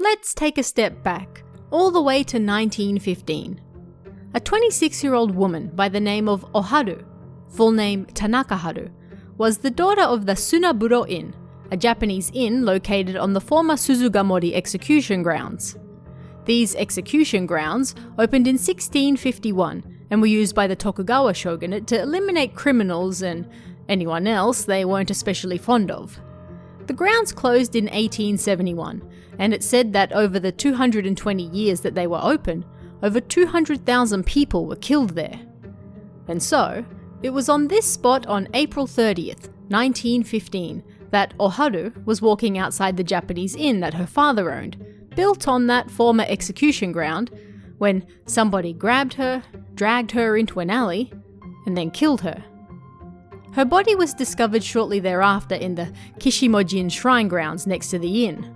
Let's take a step back, all the way to 1915. A 26-year-old woman by the name of Oharu, full name Tanaka Haru, was the daughter of the Sunaburo Inn, a Japanese inn located on the former Suzugamori execution grounds. These execution grounds opened in 1651 and were used by the Tokugawa shogunate to eliminate criminals and anyone else they weren't especially fond of. The grounds closed in 1871, and it's said that over the 220 years that they were open, over 200,000 people were killed there. And so, it was on this spot on April 30th, 1915, that Oharu was walking outside the Japanese inn that her father owned, built on that former execution ground, when somebody grabbed her, dragged her into an alley, and then killed her. Her body was discovered shortly thereafter in the Kishimojin shrine grounds next to the inn.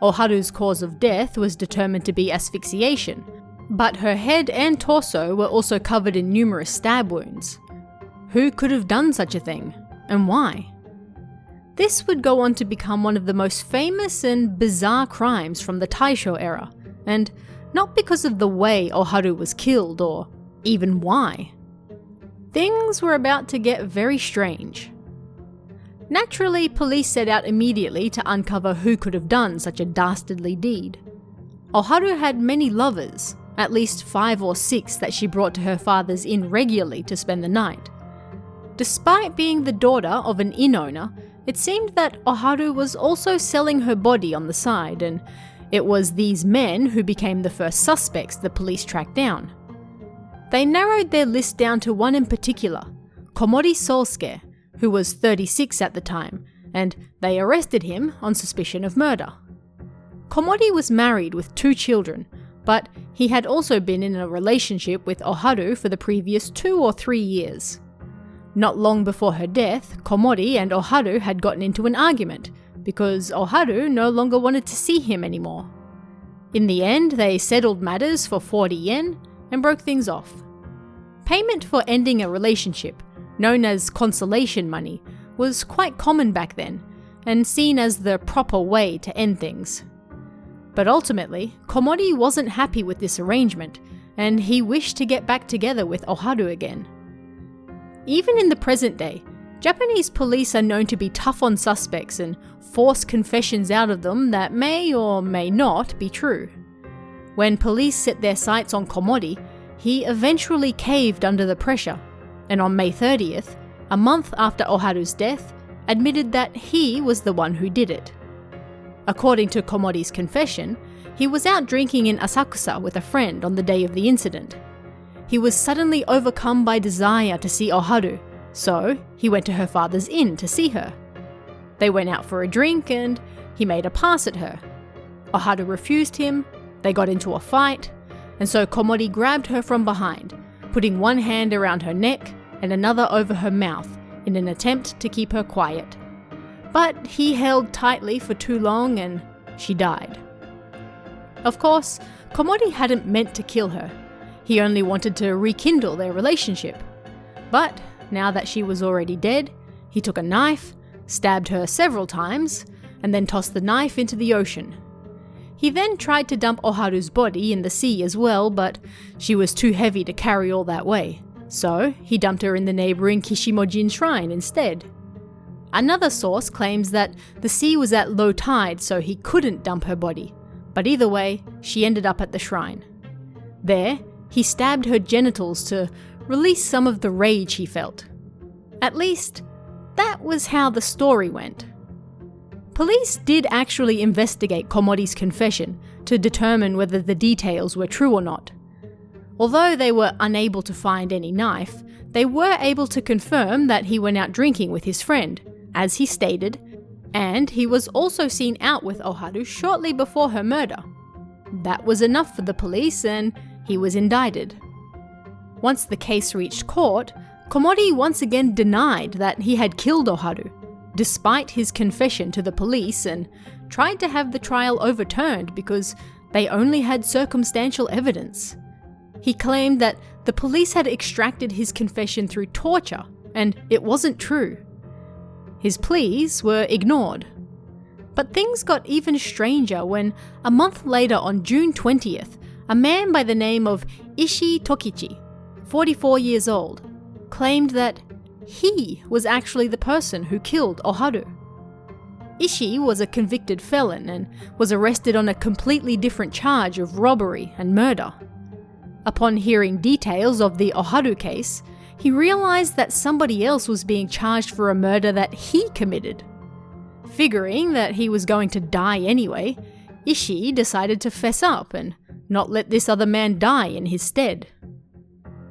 Oharu's cause of death was determined to be asphyxiation, but her head and torso were also covered in numerous stab wounds. Who could have done such a thing, and why? This would go on to become one of the most famous and bizarre crimes from the Taisho era, and not because of the way Oharu was killed or even why. Things were about to get very strange. Naturally, police set out immediately to uncover who could have done such a dastardly deed. Oharu had many lovers, at least 5 or 6 that she brought to her father's inn regularly to spend the night. Despite being the daughter of an inn owner, it seemed that Oharu was also selling her body on the side, and it was these men who became the first suspects the police tracked down. They narrowed their list down to one in particular, Komori Sosuke, who was 36 at the time, and they arrested him on suspicion of murder. Komori was married with 2 children, but he had also been in a relationship with Oharu for the previous 2 or 3 years. Not long before her death, Komori and Oharu had gotten into an argument, because Oharu no longer wanted to see him anymore. In the end, they settled matters for 40 yen and broke things off. Payment for ending a relationship, known as consolation money, was quite common back then, and seen as the proper way to end things. But ultimately, Komori wasn't happy with this arrangement, and he wished to get back together with Oharu again. Even in the present day, Japanese police are known to be tough on suspects and force confessions out of them that may or may not be true. When police set their sights on Komori, he eventually caved under the pressure, and on May 30th, a month after Oharu's death, admitted that he was the one who did it. According to Komori's confession, he was out drinking in Asakusa with a friend on the day of the incident. He was suddenly overcome by desire to see Oharu, so he went to her father's inn to see her. They went out for a drink and he made a pass at her. Oharu refused him, they got into a fight, and so Komori grabbed her from behind, putting one hand around her neck and another over her mouth in an attempt to keep her quiet. But he held tightly for too long and she died. Of course, Komori hadn't meant to kill her. He only wanted to rekindle their relationship. But now that she was already dead, he took a knife, stabbed her several times, and then tossed the knife into the ocean. He then tried to dump Oharu's body in the sea as well, but she was too heavy to carry all that way, so he dumped her in the neighbouring Kishimojin shrine instead. Another source claims that the sea was at low tide, so he couldn't dump her body, but either way, she ended up at the shrine. There, he stabbed her genitals to release some of the rage he felt. At least, that was how the story went. Police did actually investigate Komori's confession to determine whether the details were true or not. Although they were unable to find any knife, they were able to confirm that he went out drinking with his friend, as he stated, and he was also seen out with Oharu shortly before her murder. That was enough for the police and he was indicted. Once the case reached court, Komori once again denied that he had killed Oharu, despite his confession to the police, and tried to have the trial overturned because they only had circumstantial evidence. He claimed that the police had extracted his confession through torture, and it wasn't true. His pleas were ignored. But things got even stranger when, a month later on June 20th, a man by the name of Ishii Tokichi, 44 years old, claimed that he was actually the person who killed Oharu. Ishii was a convicted felon and was arrested on a completely different charge of robbery and murder. Upon hearing details of the Oharu case, he realized that somebody else was being charged for a murder that he committed. Figuring that he was going to die anyway, Ishii decided to fess up and not let this other man die in his stead.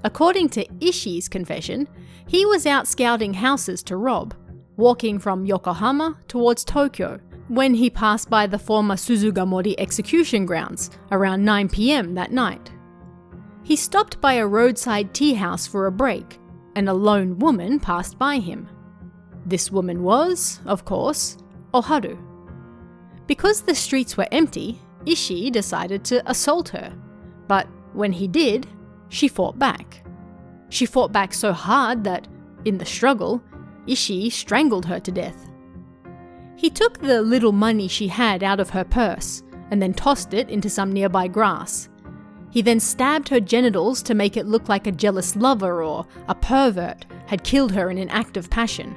According to Ishii's confession, he was out scouting houses to rob, walking from Yokohama towards Tokyo, when he passed by the former Suzugamori execution grounds around 9 p.m. that night. He stopped by a roadside tea house for a break, and a lone woman passed by him. This woman was, of course, Oharu. Because the streets were empty, Ishii decided to assault her, but when he did, she fought back. She fought back so hard that, in the struggle, Ishii strangled her to death. He took the little money she had out of her purse and then tossed it into some nearby grass. He then stabbed her genitals to make it look like a jealous lover or a pervert had killed her in an act of passion.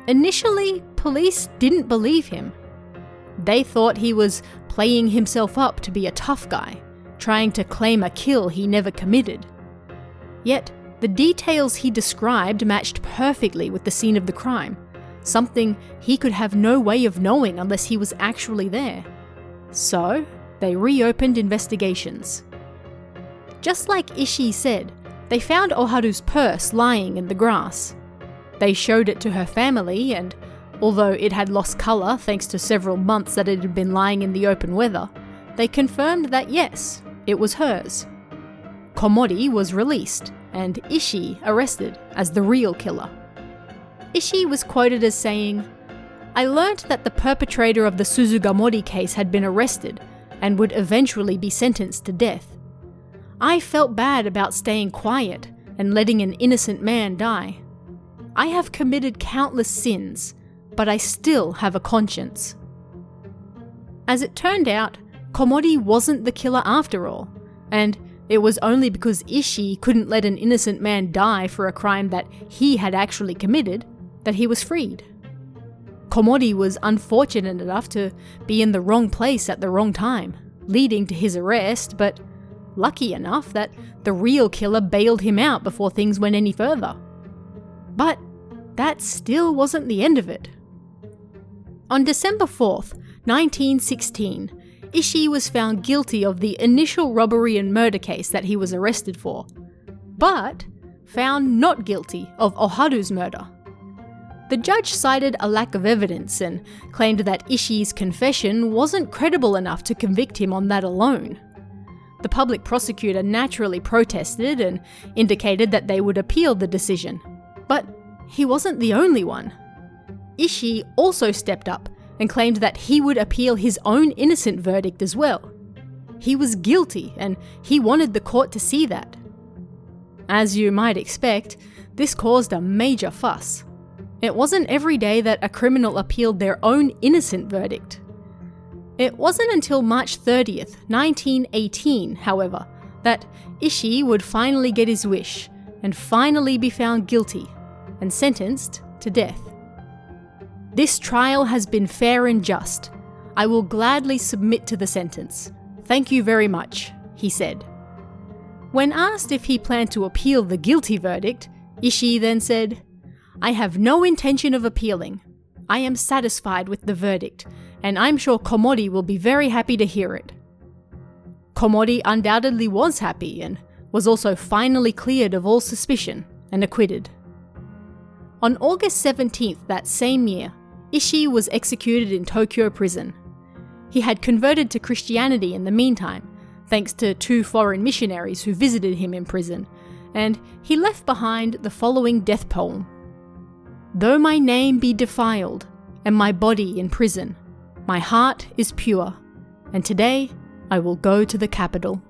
Initially, police didn't believe him. They thought he was playing himself up to be a tough guy, trying to claim a kill he never committed. Yet, the details he described matched perfectly with the scene of the crime, something he could have no way of knowing unless he was actually there. So, they reopened investigations. Just like Ishii said, they found Oharu's purse lying in the grass. They showed it to her family and, although it had lost colour thanks to several months that it had been lying in the open weather, they confirmed that yes, it was hers. Komori was released, and Ishii arrested as the real killer. Ishii was quoted as saying, "I learnt that the perpetrator of the Suzugamori case had been arrested and would eventually be sentenced to death. I felt bad about staying quiet and letting an innocent man die. I have committed countless sins, but I still have a conscience." As it turned out, Komori wasn't the killer after all, and it was only because Ishii couldn't let an innocent man die for a crime that he had actually committed that he was freed. Komori was unfortunate enough to be in the wrong place at the wrong time, leading to his arrest, but lucky enough that the real killer bailed him out before things went any further. But that still wasn't the end of it. On December 4th, 1916, Ishii was found guilty of the initial robbery and murder case that he was arrested for, but found not guilty of Oharu's murder. The judge cited a lack of evidence and claimed that Ishii's confession wasn't credible enough to convict him on that alone. The public prosecutor naturally protested and indicated that they would appeal the decision, but he wasn't the only one. Ishii also stepped up and claimed that he would appeal his own innocent verdict as well. He was guilty, and he wanted the court to see that. As you might expect, this caused a major fuss. It wasn't every day that a criminal appealed their own innocent verdict. It wasn't until March 30th, 1918, however, that Ishii would finally get his wish and finally be found guilty and sentenced to death. "This trial has been fair and just. I will gladly submit to the sentence. Thank you very much," he said. When asked if he planned to appeal the guilty verdict, Ishii then said, "I have no intention of appealing. I am satisfied with the verdict, and I'm sure Komori will be very happy to hear it." Komori undoubtedly was happy and was also finally cleared of all suspicion and acquitted. On August 17th that same year, Ishii was executed in Tokyo prison. He had converted to Christianity in the meantime, thanks to 2 foreign missionaries who visited him in prison, and he left behind the following death poem. "Though my name be defiled, and my body in prison, my heart is pure, and today I will go to the capital."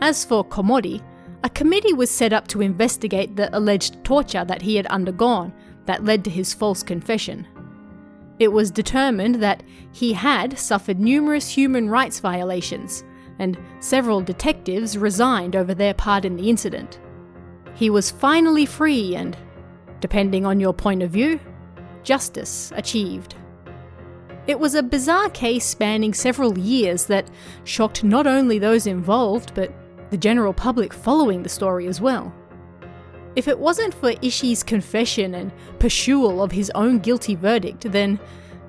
As for Komori, a committee was set up to investigate the alleged torture that he had undergone that led to his false confession. It was determined that he had suffered numerous human rights violations, and several detectives resigned over their part in the incident. He was finally free and, depending on your point of view, justice achieved. It was a bizarre case spanning several years that shocked not only those involved, but the general public following the story as well. If it wasn't for Ishii's confession and pursual of his own guilty verdict, then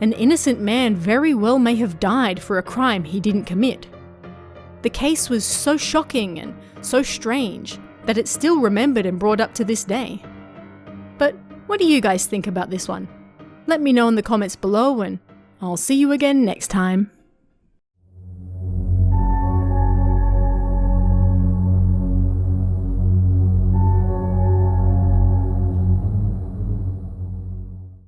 an innocent man very well may have died for a crime he didn't commit. The case was so shocking and so strange that it's still remembered and brought up to this day. But what do you guys think about this one? Let me know in the comments below, and I'll see you again next time.